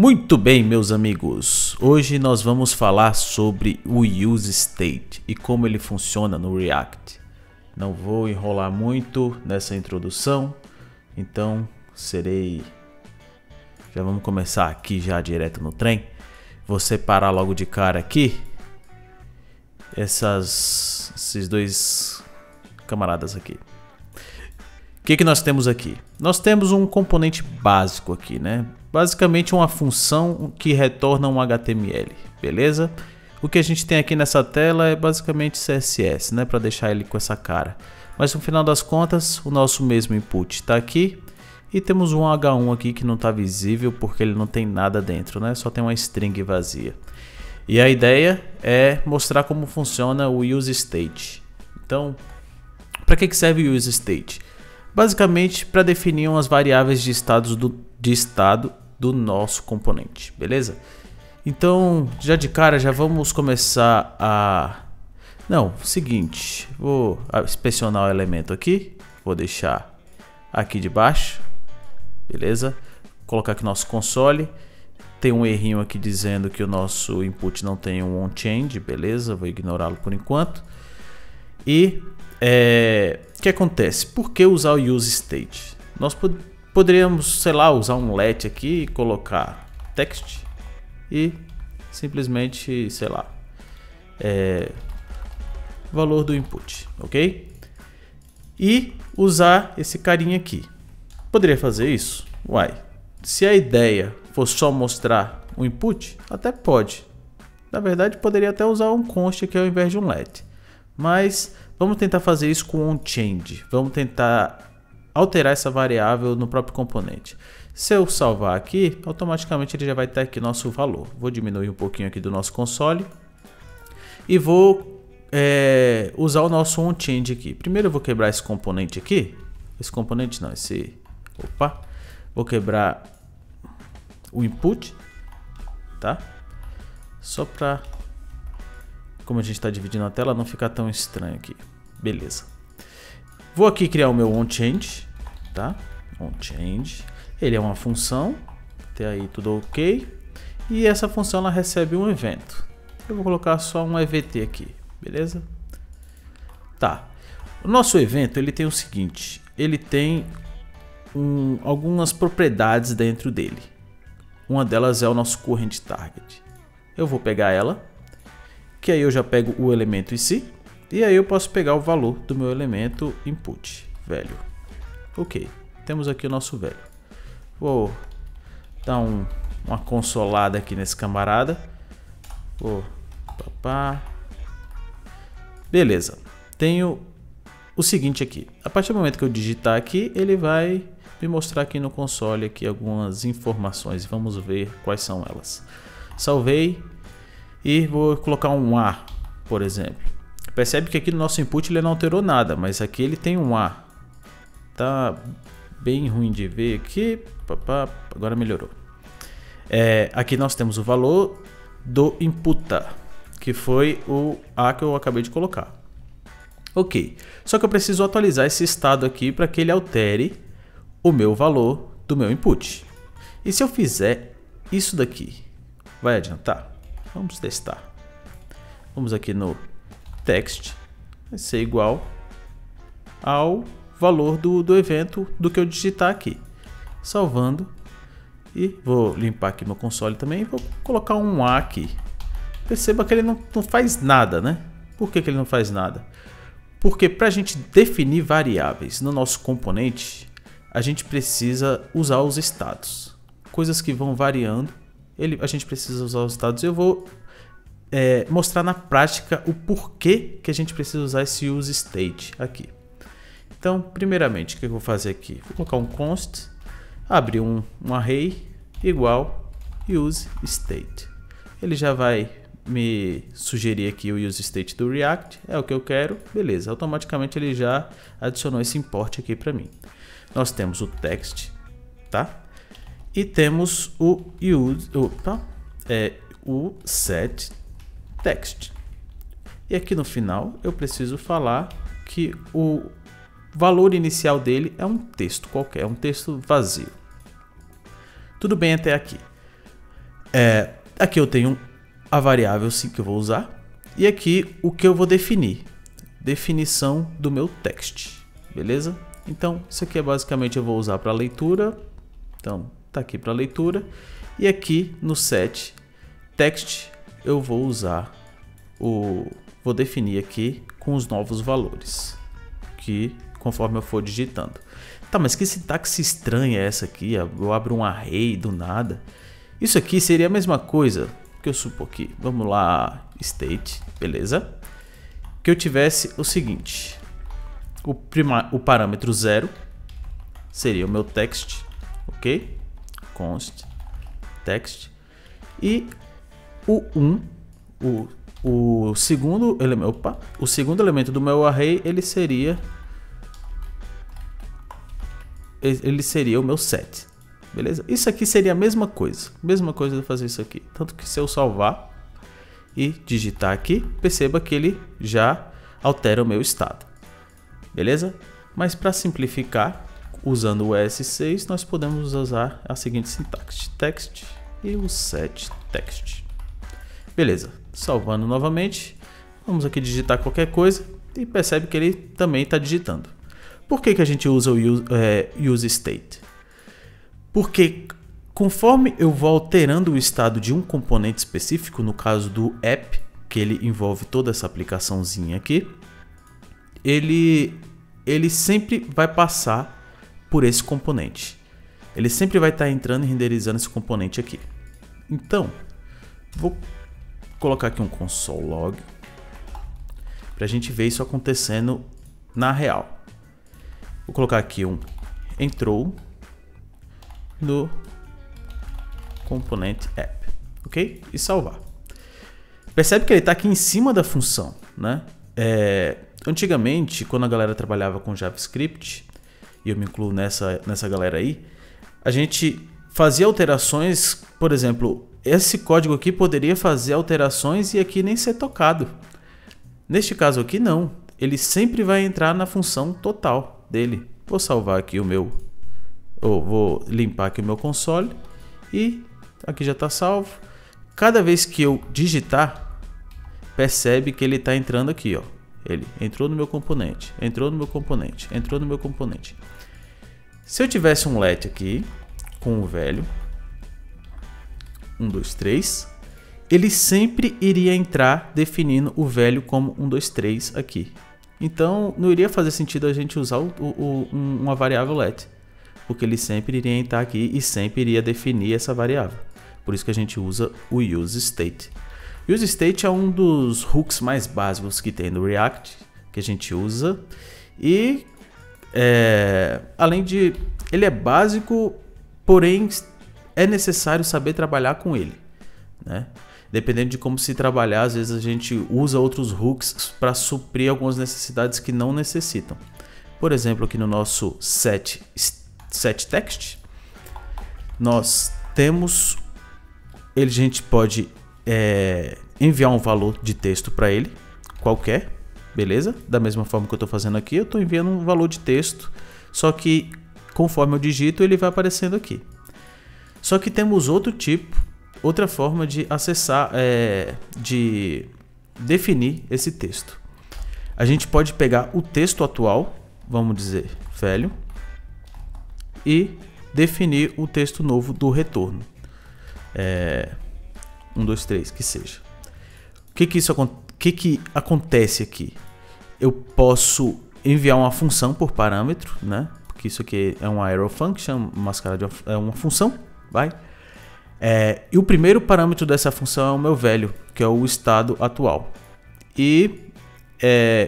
Muito bem, meus amigos, hoje nós vamos falar sobre o useState e como ele funciona no React. Não vou enrolar muito nessa introdução, então já vamos começar aqui já direto no trem. Vou separar logo de cara aqui esses dois camaradas aqui. O que nós temos aqui? Nós temos um componente básico aqui, né? Basicamente uma função que retorna um HTML, beleza? O que a gente tem aqui nessa tela é basicamente CSS, né? Para deixar ele com essa cara. Mas no final das contas, o nosso mesmo input está aqui. E temos um H1 aqui que não está visível porque ele não tem nada dentro, né? Só tem uma string vazia. E a ideia é mostrar como funciona o useState. Então, para que serve o useState? Basicamente para definir umas variáveis de estado do nosso componente, beleza? Então, já de cara, já vamos começar a... Não, seguinte, vou inspecionar o elemento aqui, vou deixar aqui de baixo, beleza? Colocar aqui nosso console, tem um errinho aqui dizendo que o nosso input não tem um onChange, beleza? Vou ignorá-lo por enquanto. E o que acontece? Por que usar o useState? Nós poderíamos, sei lá, usar um let aqui e colocar text e simplesmente, sei lá, valor do input, ok? E usar esse carinha aqui. Poderia fazer isso? Uai, se a ideia for só mostrar o input, até pode. Na verdade, poderia até usar um const aqui ao invés de um let. Mas vamos tentar fazer isso com onChange. Vamos tentar alterar essa variável no próprio componente. Se eu salvar aqui, automaticamente ele já vai ter aqui nosso valor. Vou diminuir um pouquinho aqui do nosso console e vou usar o nosso onChange aqui. Primeiro eu vou quebrar esse componente aqui. Esse componente não, opa. Vou quebrar o input, tá? Só para, como a gente está dividindo a tela, não ficar tão estranho aqui. Beleza. Vou aqui criar o meu onChange, tá? onChange. Ele é uma função, até aí tudo ok. E essa função ela recebe um evento. Eu vou colocar só um EVT aqui, beleza? Tá. O nosso evento ele tem o seguinte, ele tem algumas propriedades dentro dele. Uma delas é o nosso current target. Eu vou pegar ela, que aí eu já pego o elemento em si, e aí eu posso pegar o valor do meu elemento input, velho. Ok, temos aqui o nosso velho. Vou dar uma consolada aqui nesse camarada. Beleza, tenho o seguinte aqui. A partir do momento que eu digitar aqui, ele vai me mostrar aqui no console aqui algumas informações. Vamos ver quais são elas. Salvei e vou colocar um A, por exemplo. Percebe que aqui no nosso input ele não alterou nada, mas aqui ele tem um A. Tá bem ruim de ver aqui. Agora melhorou. Aqui nós temos o valor do inputa, que foi o A que eu acabei de colocar. Ok, só que eu preciso atualizar esse estado aqui para que ele altere o meu valor do meu input. E se eu fizer isso daqui, vai adiantar? Vamos testar. Vamos aqui no text, vai ser igual ao valor do evento do que eu digitar aqui. Salvando e vou limpar aqui meu console também. Vou colocar um A aqui. Perceba que ele não faz nada, né? Por que ele não faz nada? Porque para a gente definir variáveis no nosso componente, a gente precisa usar os estados. Coisas que vão variando, a gente precisa usar os estados. Eu vou mostrar na prática o porquê que a gente precisa usar esse useState aqui. Então, primeiramente, o que eu vou fazer aqui? Vou colocar um const, abrir um array igual useState. Ele já vai me sugerir aqui o useState do React, é o que eu quero, beleza, automaticamente ele já adicionou esse import aqui para mim. Nós temos o text, tá? E temos o set text. E aqui no final eu preciso falar que o valor inicial dele é um texto qualquer, um texto vazio. Tudo bem até aqui. Aqui eu tenho a variável sim que eu vou usar. E aqui o que eu vou definir. Definição do meu text. Beleza? Então, isso aqui é basicamente eu vou usar para leitura. Então, tá aqui para leitura. E aqui no set text eu vou usar vou definir aqui com os novos valores, que conforme eu for digitando. Tá, mas que sintaxe estranha é essa aqui? Eu abro um array do nada. Isso aqui seria a mesma coisa que eu supor aqui. Vamos lá, state, beleza? Que eu tivesse o seguinte, o parâmetro 0 seria o meu text, ok? Const text. E o 1, o segundo elemento do meu array, ele seria o meu set, beleza? Isso aqui seria a mesma coisa de fazer isso aqui, tanto que se eu salvar e digitar aqui, perceba que ele já altera o meu estado, beleza? Mas para simplificar, usando o ES6, nós podemos usar a seguinte sintaxe, text e o set text. Beleza, salvando novamente, vamos aqui digitar qualquer coisa e percebe que ele também está digitando. Por que a gente usa o use state? Porque conforme eu vou alterando o estado de um componente específico, no caso do app, que ele envolve toda essa aplicaçãozinha aqui, ele sempre vai passar por esse componente. Ele sempre vai estar entrando e renderizando esse componente aqui. Então, vou colocar aqui um console log para a gente ver isso acontecendo na real. Vou colocar aqui um entrou no componente app, ok? E salvar. Percebe que ele está aqui em cima da função, né? Antigamente, quando a galera trabalhava com JavaScript, e eu me incluo nessa galera aí, a gente fazia alterações, por exemplo, esse código aqui poderia fazer alterações e aqui nem ser tocado. Neste caso aqui não, ele sempre vai entrar na função total dele. Vou salvar aqui vou limpar aqui o meu console e aqui já está salvo. Cada vez que eu digitar, percebe que ele está entrando aqui, ó. Ele entrou no meu componente, entrou no meu componente, entrou no meu componente. Se eu tivesse um let aqui com o velho 1, 2, 3, ele sempre iria entrar definindo o velho como 1, 2, 3 aqui. Então não iria fazer sentido a gente usar uma variável let, porque ele sempre iria entrar aqui e sempre iria definir essa variável. Por isso que a gente usa o use state. Use state é um dos hooks mais básicos que tem no React, que a gente usa. E além de ele é básico, porém é necessário saber trabalhar com ele, né? Dependendo de como se trabalhar, às vezes a gente usa outros hooks para suprir algumas necessidades que não necessitam. Por exemplo, aqui no nosso set text, nós temos a gente pode enviar um valor de texto para ele, qualquer, beleza? Da mesma forma que eu estou fazendo aqui, eu estou enviando um valor de texto, só que conforme eu digito, ele vai aparecendo aqui. Só que temos outra forma de acessar, de definir esse texto. A gente pode pegar o texto atual, vamos dizer, velho, e definir o texto novo do retorno. 1, 2, 3, que seja. O que acontece aqui? Eu posso enviar uma função por parâmetro, né? Porque isso aqui é uma arrow function, é uma função, vai. E o primeiro parâmetro dessa função é o meu velho, que é o estado atual. E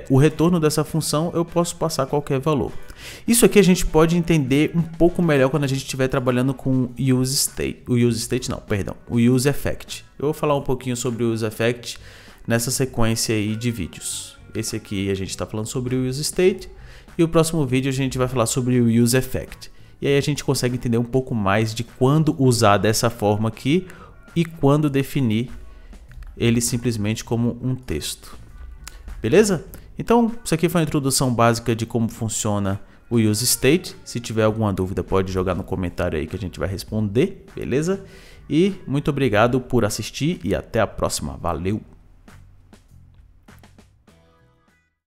o retorno dessa função eu posso passar qualquer valor. Isso aqui a gente pode entender um pouco melhor quando a gente estiver trabalhando com o use effect. Eu vou falar um pouquinho sobre o use effect nessa sequência aí de vídeos. Esse aqui a gente está falando sobre o use state e o próximo vídeo a gente vai falar sobre o use effect. E aí a gente consegue entender um pouco mais de quando usar dessa forma aqui e quando definir ele simplesmente como um texto. Beleza? Então, isso aqui foi a introdução básica de como funciona o use state. Se tiver alguma dúvida, pode jogar no comentário aí que a gente vai responder, beleza? E muito obrigado por assistir e até a próxima. Valeu!